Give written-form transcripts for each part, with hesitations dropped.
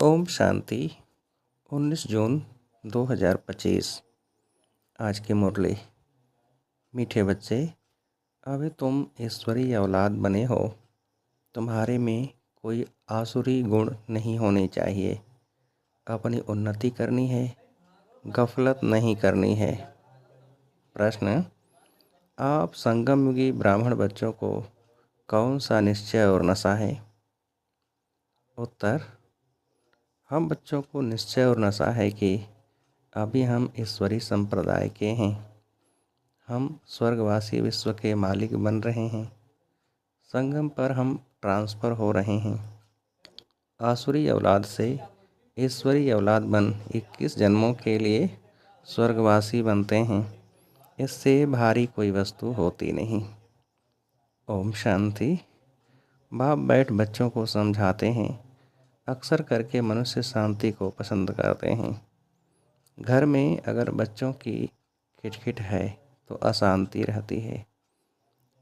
ओम शांति। 19 जून 2025। आज की मुरली। मीठे बच्चे, अभी तुम ईश्वरीय औलाद बने हो। तुम्हारे में कोई आसुरी गुण नहीं होने चाहिए। अपनी उन्नति करनी है, गफलत नहीं करनी है। प्रश्न: आप संगम युगी ब्राह्मण बच्चों को कौन सा निश्चय और नशा है? उत्तर: हम बच्चों को निश्चय और नशा है कि अभी हम ईश्वरी संप्रदाय के हैं। हम स्वर्गवासी विश्व के मालिक बन रहे हैं। संगम पर हम ट्रांसफ़र हो रहे हैं। आसुरी औलाद से ईश्वरी औलाद बन 21 जन्मों के लिए स्वर्गवासी बनते हैं। इससे भारी कोई वस्तु होती नहीं। ओम शांति। बाप बैठ बच्चों को समझाते हैं। अक्सर करके मनुष्य शांति को पसंद करते हैं। घर में अगर बच्चों की खिटखिट है तो अशांति रहती है।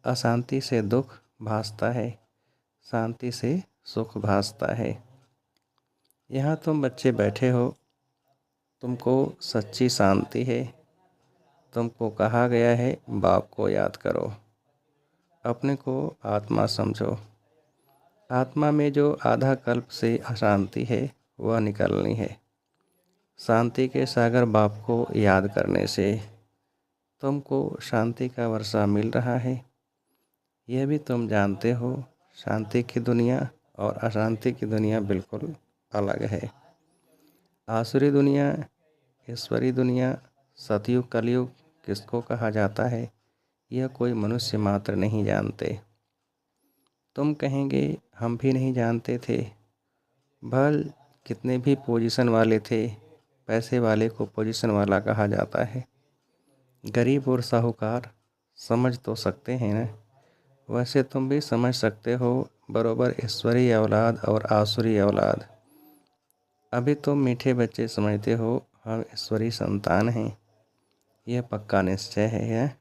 अशांति से दुख भासता है, शांति से सुख भासता है। यहाँ तुम बच्चे बैठे हो, तुमको सच्ची शांति है। तुमको कहा गया है बाप को याद करो, अपने को आत्मा समझो। आत्मा में जो आधा कल्प से अशांति है वह निकलनी है। शांति के सागर बाप को याद करने से तुमको शांति का वर्षा मिल रहा है। यह भी तुम जानते हो, शांति की दुनिया और अशांति की दुनिया बिल्कुल अलग है। आसुरी दुनिया, ईश्वरी दुनिया, सतयुग कलयुग किसको कहा जाता है यह कोई मनुष्य मात्र नहीं जानते। तुम कहेंगे हम भी नहीं जानते थे। भल कितने भी पोजीशन वाले थे, पैसे वाले को पोजीशन वाला कहा जाता है। गरीब और साहूकार समझ तो सकते हैं ना। वैसे तुम भी समझ सकते हो बरोबर ईश्वरीय औलाद और आसुरी औलाद। अभी तुम मीठे बच्चे समझते हो हम ईश्वरी संतान हैं, यह पक्का निश्चय है।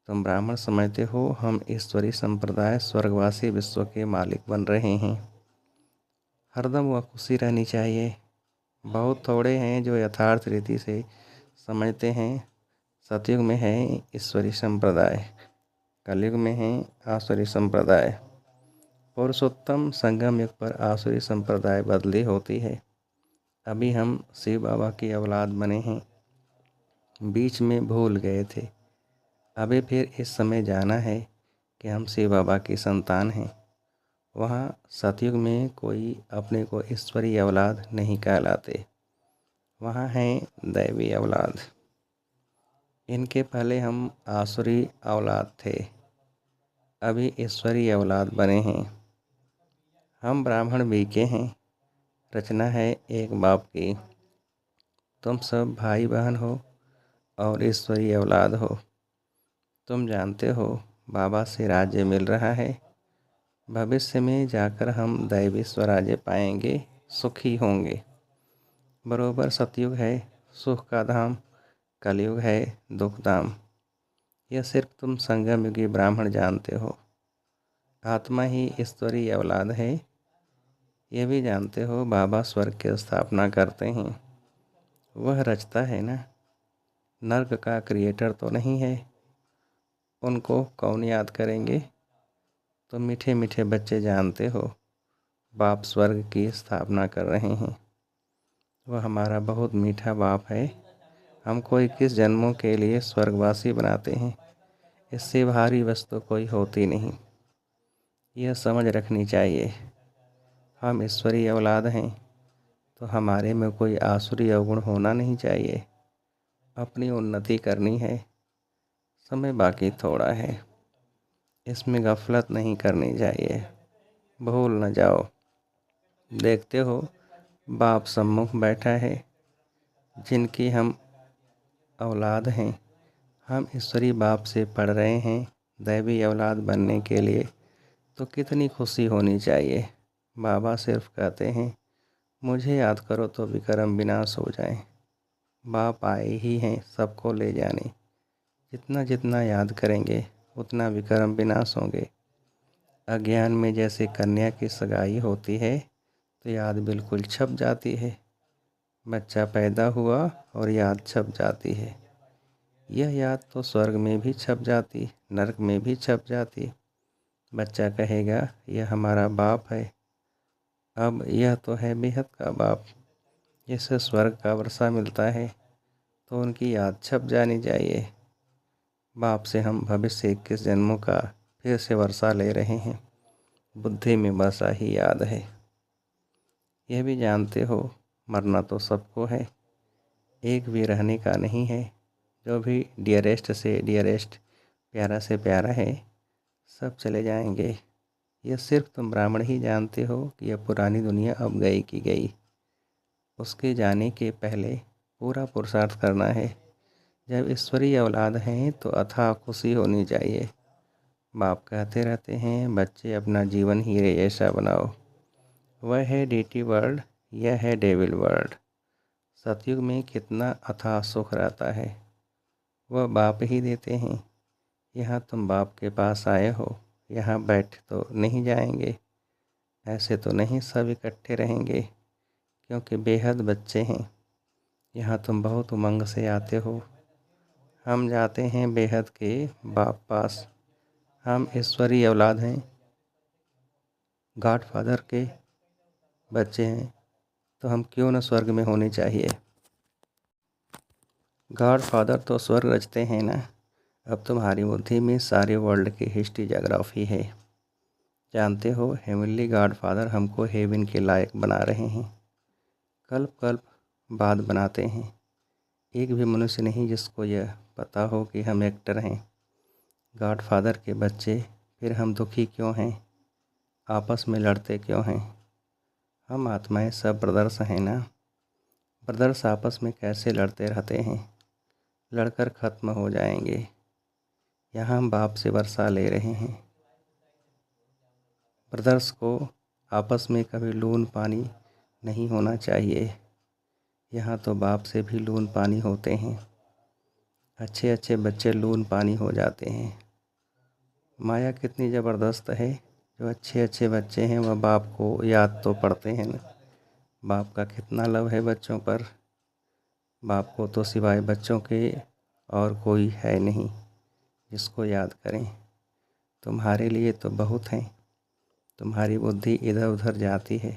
तुम ब्राह्मण समझते हो हम ईश्वरी संप्रदाय स्वर्गवासी विश्व के मालिक बन रहे हैं। हरदम वह खुशी रहनी चाहिए। बहुत थोड़े हैं जो यथार्थ रीति से समझते हैं। सतयुग में है ईश्वरी संप्रदाय, कलयुग में है आसुरी संप्रदाय। पुरुषोत्तम संगम युग पर आसुरी संप्रदाय बदली होती है। अभी हम शिव बाबा की औलाद बने हैं, बीच में भूल गए थे। अभी फिर इस समय जाना है कि हम शिव बाबा की संतान हैं। वहाँ सतयुग में कोई अपने को ईश्वरी औलाद नहीं कहलाते, वहाँ हैं दैवी औलाद। इनके पहले हम आसुरी औलाद थे, अभी ईश्वरी औलाद बने हैं। हम ब्राह्मण भी के हैं, रचना है एक बाप की। तुम सब भाई बहन हो और ईश्वरी औलाद हो। तुम जानते हो बाबा से राज्य मिल रहा है। भविष्य में जाकर हम दैवी स्वराज्य पाएंगे, सुखी होंगे। बरोबर सतयुग है सुख का धाम, कलयुग है दुख धाम। यह सिर्फ तुम संगम युगी ब्राह्मण जानते हो। आत्मा ही ईश्वरी औलाद है। यह भी जानते हो बाबा स्वर्ग की स्थापना करते हैं, वह रचता है ना। नर्क का क्रिएटर तो नहीं है, उनको कौन याद करेंगे। तो मीठे मीठे बच्चे जानते हो बाप स्वर्ग की स्थापना कर रहे हैं। वह हमारा बहुत मीठा बाप है। हमको 21 जन्मों के लिए स्वर्गवासी बनाते हैं। इससे भारी वस्तु कोई होती नहीं, यह समझ रखनी चाहिए। हम ईश्वरी औलाद हैं तो हमारे में कोई आसुरी अवगुण होना नहीं चाहिए। अपनी उन्नति करनी है, समय बाकी थोड़ा है। इसमें गफलत नहीं करनी चाहिए, भूल न जाओ। देखते हो बाप सम्मुख बैठा है, जिनकी हम औलाद हैं। हम ईश्वरी बाप से पढ़ रहे हैं दैवी औलाद बनने के लिए, तो कितनी खुशी होनी चाहिए। बाबा सिर्फ कहते हैं मुझे याद करो तो विक्रम विनाश हो जाए। बाप आए ही हैं सबको ले जाने। जितना जितना याद करेंगे उतना विक्रम विनाश होंगे। अज्ञान में जैसे कन्या की सगाई होती है, तो याद बिल्कुल छप जाती है। बच्चा पैदा हुआ और याद छप जाती है। यह याद तो स्वर्ग में भी छप जाती, नरक में भी छप जाती। बच्चा कहेगा यह हमारा बाप है। अब यह तो है बेहद का बाप, जिसे स्वर्ग का वर्षा मिलता है, तो उनकी याद छप जानी चाहिए। बाप से हम भविष्य 21 जन्मों का फिर से वर्षा ले रहे हैं। बुद्धि में बसा ही याद है। यह भी जानते हो मरना तो सबको है, एक भी रहने का नहीं है। जो भी डियरेस्ट से डियरेस्ट, प्यारा से प्यारा है, सब चले जाएंगे। यह सिर्फ तुम ब्राह्मण ही जानते हो कि यह पुरानी दुनिया अब गई की गई। उसके जाने के पहले पूरा पुरुषार्थ करना है। जब ईश्वरीय औलाद हैं तो अथाह खुशी होनी चाहिए। बाप कहते रहते हैं बच्चे अपना जीवन हीरे जैसा बनाओ। वह है डीटी वर्ल्ड, यह है डेविल वर्ल्ड। सतयुग में कितना अथाह सुख रहता है, वह बाप ही देते हैं। यहाँ तुम बाप के पास आए हो, यहाँ बैठ तो नहीं जाएंगे। ऐसे तो नहीं सब इकट्ठे रहेंगे, क्योंकि बेहद बच्चे हैं। यहाँ तुम बहुत उमंग से आते हो। हम जाते हैं बेहद के बाप पास। हम ईश्वरीय औलाद हैं, गॉड फादर के बच्चे हैं, तो हम क्यों न स्वर्ग में होने चाहिए। गॉड फादर तो स्वर्ग रचते हैं ना। अब तुम्हारी बुद्धि में सारे वर्ल्ड की हिस्ट्री जोग्राफी है। जानते हो हेवनली गॉड फादर हमको हेवन के लायक बना रहे हैं। कल्प कल्प बाद बनाते हैं। एक भी मनुष्य नहीं जिसको यह पता हो कि हम एक्टर हैं, गॉड फादर के बच्चे। फिर हम दुखी क्यों हैं, आपस में लड़ते क्यों हैं। हम आत्माएं सब ब्रदर्स हैं ना। ब्रदर्स आपस में कैसे लड़ते रहते हैं, लड़कर ख़त्म हो जाएंगे। यहाँ हम बाप से वर्षा ले रहे हैं। ब्रदर्स को आपस में कभी लून पानी नहीं होना चाहिए। यहाँ तो बाप से भी लून पानी होते हैं। अच्छे अच्छे बच्चे लून पानी हो जाते हैं। माया कितनी ज़बरदस्त है। जो अच्छे अच्छे बच्चे हैं वह बाप को याद तो पड़ते हैं ना। बाप का कितना लव है बच्चों पर। बाप को तो सिवाय बच्चों के और कोई है नहीं जिसको याद करें। तुम्हारे लिए तो बहुत हैं। तुम्हारी बुद्धि इधर उधर जाती है,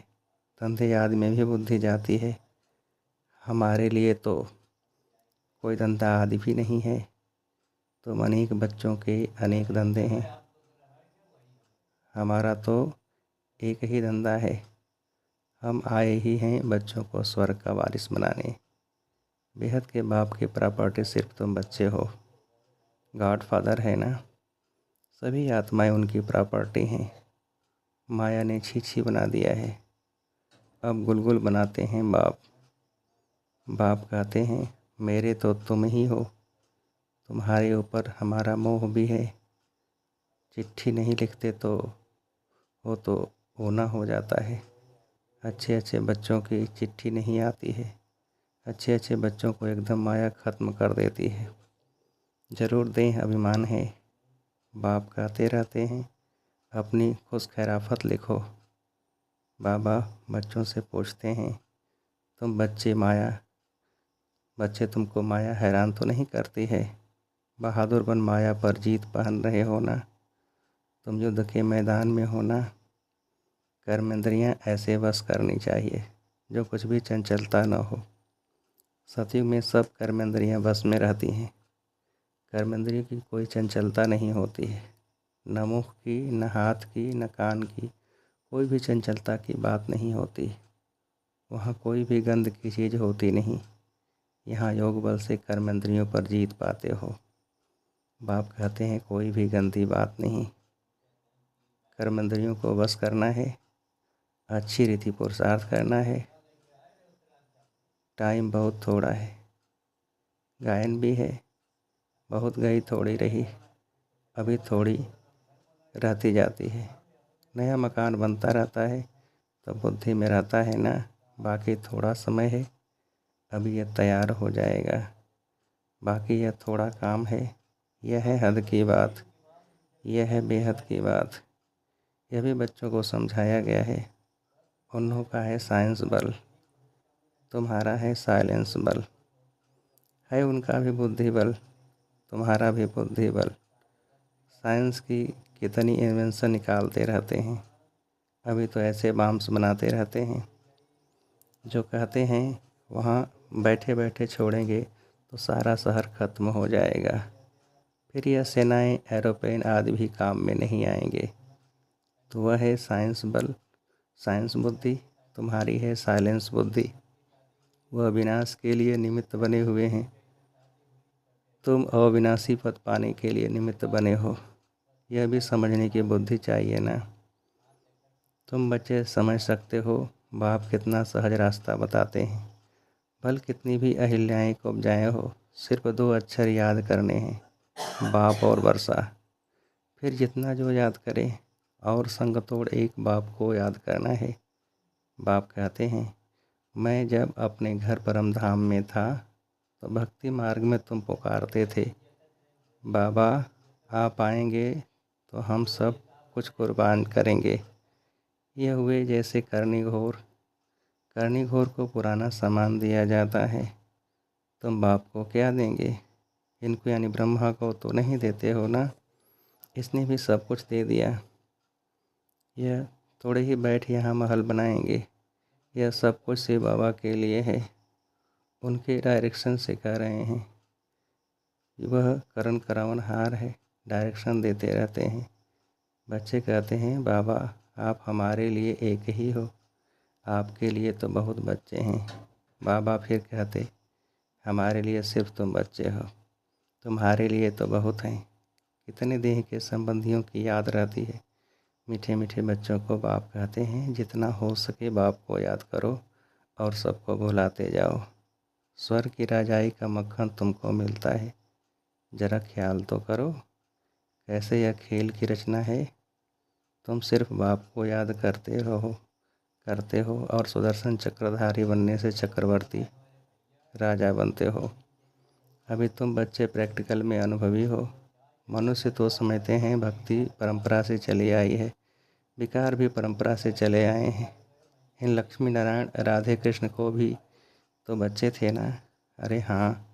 धंधे याद में भी बुद्धि जाती है। हमारे लिए तो कोई धंधा आदि भी नहीं है। तुम अनेक बच्चों के अनेक धंधे हैं, हमारा तो एक ही धंधा है। हम आए ही हैं बच्चों को स्वर्ग का वारिस बनाने। बेहद के बाप की प्रॉपर्टी सिर्फ तुम बच्चे हो। गॉड फादर है ना, सभी आत्माएं उनकी प्रॉपर्टी हैं। माया ने छी बना दिया है। अब गुलगुल बनाते हैं बाप। बाप कहते हैं मेरे तो तुम ही हो, तुम्हारे ऊपर हमारा मोह भी है। चिट्ठी नहीं लिखते तो होना हो जाता है। अच्छे अच्छे बच्चों की चिट्ठी नहीं आती है। अच्छे अच्छे बच्चों को एकदम माया ख़त्म कर देती है। ज़रूर दें अभिमान है। बाप कहते रहते हैं अपनी खुश खैराफत लिखो। बाबा बच्चों से पूछते हैं तुम बच्चे तुमको माया हैरान तो नहीं करती है। बहादुर बन माया पर जीत पहन रहे हो ना। तुम युद्ध के मैदान में हो ना। कर्मेंद्रियाँ ऐसे वश करनी चाहिए जो कुछ भी चंचलता न हो। सतयुग में सब कर्मेंद्रियाँ बस में रहती हैं। कर्मेंद्रियों की कोई चंचलता नहीं होती है। न मुख की, न हाथ की, न कान की, कोई भी चंचलता की बात नहीं होती। वहाँ कोई भी गंध की चीज़ होती नहीं। यहाँ योग बल से कर्मेंद्रियों पर जीत पाते हो। बाप कहते हैं कोई भी गंदी बात नहीं। कर्मेंद्रियों को बस करना है, अच्छी रीति पुरुषार्थ करना है। टाइम बहुत थोड़ा है। गायन भी है, बहुत गई थोड़ी रही, अभी थोड़ी रहती जाती है। नया मकान बनता रहता है तो बुद्धि में रहता है ना, बाकी थोड़ा समय है, अभी यह तैयार हो जाएगा। बाकी यह थोड़ा काम है। यह है हद की बात, यह है बेहद की बात। यह भी बच्चों को समझाया गया है। उन्हों का है साइंस बल, तुम्हारा है साइलेंस बल। है उनका भी बुद्धि बल, तुम्हारा भी बुद्धि बल। साइंस की कितनी इन्वेंशन निकालते रहते हैं, अभी तो ऐसे बॉम्ब्स बनाते रहते हैं जो कहते हैं वहाँ बैठे बैठे छोड़ेंगे तो सारा शहर ख़त्म हो जाएगा। फिर यह सेनाएं, एरोप्लेन आदि भी काम में नहीं आएंगे। तो वह है साइंस बल, साइंस बुद्धि, तुम्हारी है साइलेंस बुद्धि। वह विनाश के लिए निमित्त बने हुए हैं, तुम अविनाशी पद पाने के लिए निमित्त बने हो। यह भी समझने की बुद्धि चाहिए ना। तुम बच्चे समझ सकते हो बाप कितना सहज रास्ता बताते हैं। भल कितनी भी अहिल्याएँ को उपजाए हो, सिर्फ 2 अक्षर याद करने हैं, बाप और वर्षा। फिर जितना जो याद करे और संग तोड़ एक बाप को याद करना है। बाप कहते हैं मैं जब अपने घर परम धाम में था तो भक्ति मार्ग में तुम पुकारते थे, बाबा आप आएंगे तो हम सब कुछ कुर्बान करेंगे। ये हुए जैसे करनी घोर। करनी घोर को पुराना सामान दिया जाता है, तुम बाप को क्या देंगे? इनको यानी ब्रह्मा को तो नहीं देते हो ना, इसने भी सब कुछ दे दिया। यह थोड़े ही बैठ यहाँ महल बनाएंगे, यह सब कुछ शिव बाबा के लिए है, उनके डायरेक्शन से कह रहे हैं। वह करण करावन हार है, डायरेक्शन देते रहते हैं। बच्चे कहते हैं बाबा आप हमारे लिए एक ही हो, आपके लिए तो बहुत बच्चे हैं। बाबा फिर कहते हमारे लिए सिर्फ तुम बच्चे हो, तुम्हारे लिए तो बहुत हैं। कितने देह के संबंधियों की याद रहती है। मीठे मीठे बच्चों को बाप कहते हैं जितना हो सके बाप को याद करो और सबको भुलाते जाओ। स्वर्ग की राजाई का मक्खन तुमको मिलता है, जरा ख्याल तो करो कैसे यह खेल की रचना है। तुम सिर्फ बाप को याद करते हो और सुदर्शन चक्रधारी बनने से चक्रवर्ती राजा बनते हो। अभी तुम बच्चे प्रैक्टिकल में अनुभवी हो। मनुष्य तो समझते हैं भक्ति परंपरा से चली आई है, विकार भी परंपरा से चले आए हैं। इन लक्ष्मी नारायण राधे कृष्ण को भी तो बच्चे थे ना। अरे हाँ,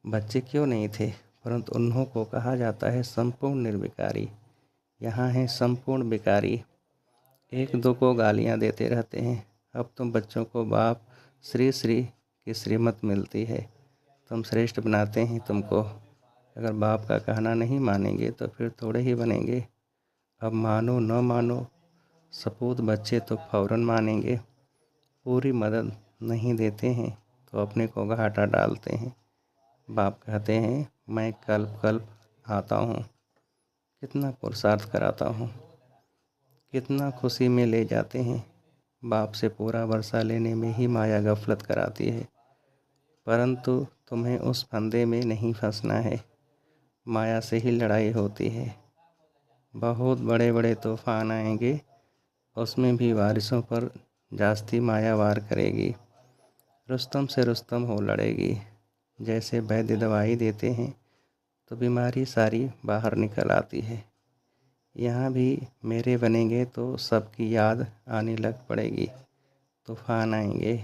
बच्चे क्यों नहीं थे, परंतु उन्हों को कहा जाता है संपूर्ण निर्विकारी। यहाँ है संपूर्ण विकारी। एक दो को गालियाँ देते रहते हैं। अब तुम बच्चों को बाप श्री श्री की श्रीमत मिलती है, तुम श्रेष्ठ बनाते हैं तुमको। अगर बाप का कहना नहीं मानेंगे तो फिर थोड़े ही बनेंगे। अब मानो न मानो, सपूत बच्चे तो फौरन मानेंगे। पूरी मदद नहीं देते हैं तो अपने को घाटा डालते हैं। बाप कहते हैं मैं कल्प कल्प आता हूँ, कितना पुरुषार्थ कराता हूँ, कितना खुशी में ले जाते हैं। बाप से पूरा वर्षा लेने में ही माया गफलत कराती है, परंतु तुम्हें उस फंदे में नहीं फंसना है। माया से ही लड़ाई होती है। बहुत बड़े बड़े तूफान आएंगे, उसमें भी बारिशों पर जास्ती माया वार करेगी। रुस्तम से रुस्तम हो लड़ेगी। जैसे वैद्य दवाई देते हैं तो बीमारी सारी बाहर निकल आती है। यहाँ भी मेरे बनेंगे तो सबकी याद आने लग पड़ेगी। तूफान आएंगे,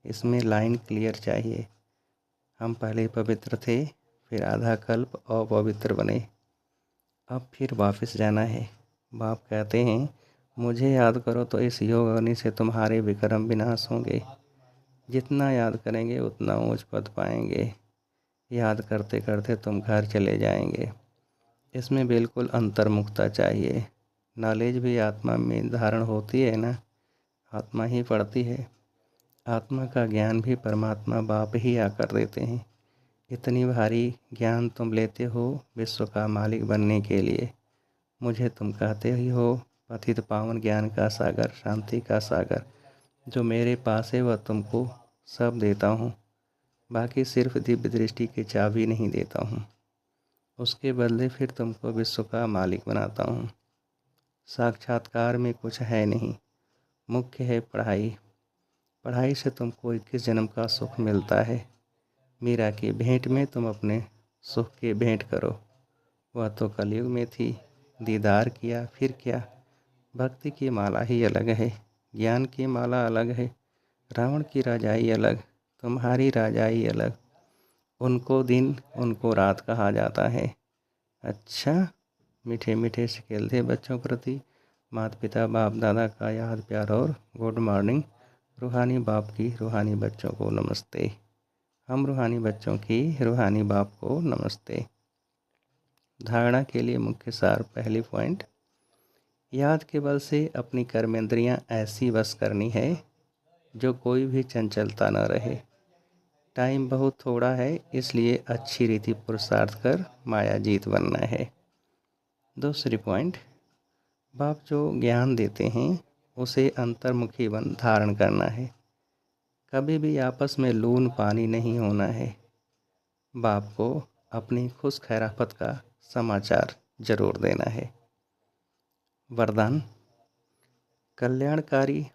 इसमें लाइन क्लियर चाहिए। हम पहले पवित्र थे, फिर आधा कल्प अपवित्र बने, अब फिर वापस जाना है। बाप कहते हैं मुझे याद करो तो इस योग अग्नि से तुम्हारे विक्रम विनाश होंगे। जितना याद करेंगे उतना ऊंच पद पाएंगे। याद करते करते तुम घर चले जाएंगे। इसमें बिल्कुल अंतर्मुखता चाहिए। नॉलेज भी आत्मा में धारण होती है ना, आत्मा ही पढ़ती है। आत्मा का ज्ञान भी परमात्मा बाप ही आकर देते हैं। इतनी भारी ज्ञान तुम लेते हो विश्व का मालिक बनने के लिए। मुझे तुम कहते ही हो पतित पावन ज्ञान का सागर, शांति का सागर। जो मेरे पास है वह तुमको सब देता हूँ, बाकी सिर्फ दिव्य दृष्टि की चाबी नहीं देता हूँ। उसके बदले फिर तुमको विश्व का मालिक बनाता हूँ। साक्षात्कार में कुछ है नहीं, मुख्य है पढ़ाई। पढ़ाई से तुमको 21 जन्म का सुख मिलता है। मीरा की भेंट में तुम अपने सुख की भेंट करो। वह तो कलयुग में थी, दीदार किया फिर क्या। भक्ति की माला ही अलग है, ज्ञान की माला अलग है, रावण की रजाई अलग, तुम्हारी रजाई अलग। उनको दिन उनको रात कहा जाता है। अच्छा, मीठे मीठे से खेलते बच्चों प्रति माता पिता बाप दादा का याद प्यार और गुड मॉर्निंग। रूहानी बाप की रूहानी बच्चों को नमस्ते। हम रूहानी बच्चों की रूहानी बाप को नमस्ते। धारणा के लिए मुख्य सार। पहली पॉइंट, याद के बल से अपनी कर्मेंद्रियां ऐसी वश करनी है जो कोई भी चंचलता न रहे। टाइम बहुत थोड़ा है, इसलिए अच्छी रीति पुरुषार्थ कर माया जीत बनना है। दूसरी पॉइंट, बाप जो ज्ञान देते हैं उसे अंतर्मुखी बन धारण करना है। कभी भी आपस में लून पानी नहीं होना है। बाप को अपनी खुश खैराफत का समाचार जरूर देना है। वरदान, कल्याणकारी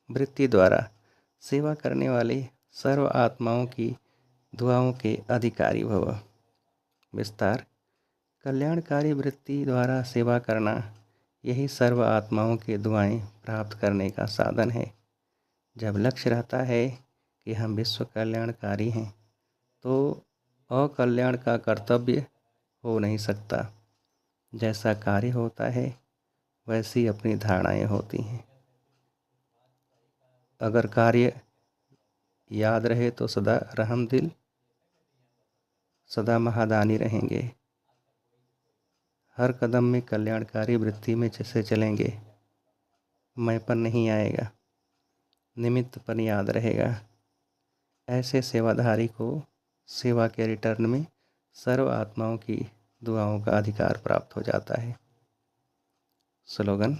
वृत्ति द्वारा सेवा करने वाले सर्व आत्माओं की दुआओं के अधिकारी भव। विस्तार, कल्याणकारी वृत्ति द्वारा सेवा करना यही सर्व आत्माओं के दुआएं प्राप्त करने का साधन है। जब लक्ष्य रहता है कि हम विश्व कल्याणकारी हैं तो अकल्याण का कर्तव्य हो नहीं सकता। जैसा कार्य होता है वैसी अपनी धारणाएं होती हैं। अगर कार्य याद रहे तो सदा रहमदिल, सदा महादानी रहेंगे। हर कदम में कल्याणकारी वृत्ति में जैसे चलेंगे, मैंपन नहीं आएगा, निमित्तपन याद रहेगा। ऐसे सेवाधारी को सेवा के रिटर्न में सर्व आत्माओं की दुआओं का अधिकार प्राप्त हो जाता है। स्लोगन,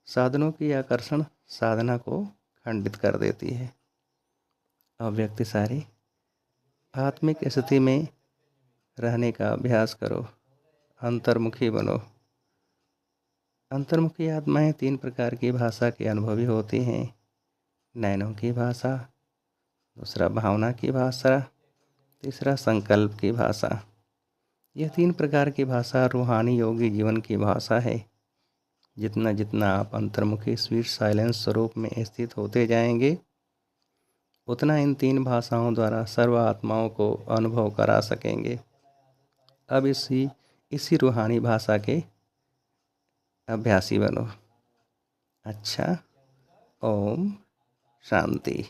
साधनों की आकर्षण साधना को खंडित कर देती है। अव्यक्त सारी, आत्मिक स्थिति में रहने का अभ्यास करो, अंतर्मुखी बनो। अंतर्मुखी आत्माएं 3 प्रकार की भाषा के अनुभवी होती हैं। नैनों की भाषा, दूसरा भावना की भाषा, तीसरा संकल्प की भाषा। यह 3 प्रकार की भाषा रूहानी योगी जीवन की भाषा है। जितना जितना आप अंतर्मुखी स्वीट साइलेंस स्वरूप में स्थित होते जाएंगे, उतना इन 3 भाषाओं द्वारा सर्व आत्माओं को अनुभव करा सकेंगे। अब इसी रूहानी भाषा के अभ्यासी बनो। अच्छा, ओम शांति।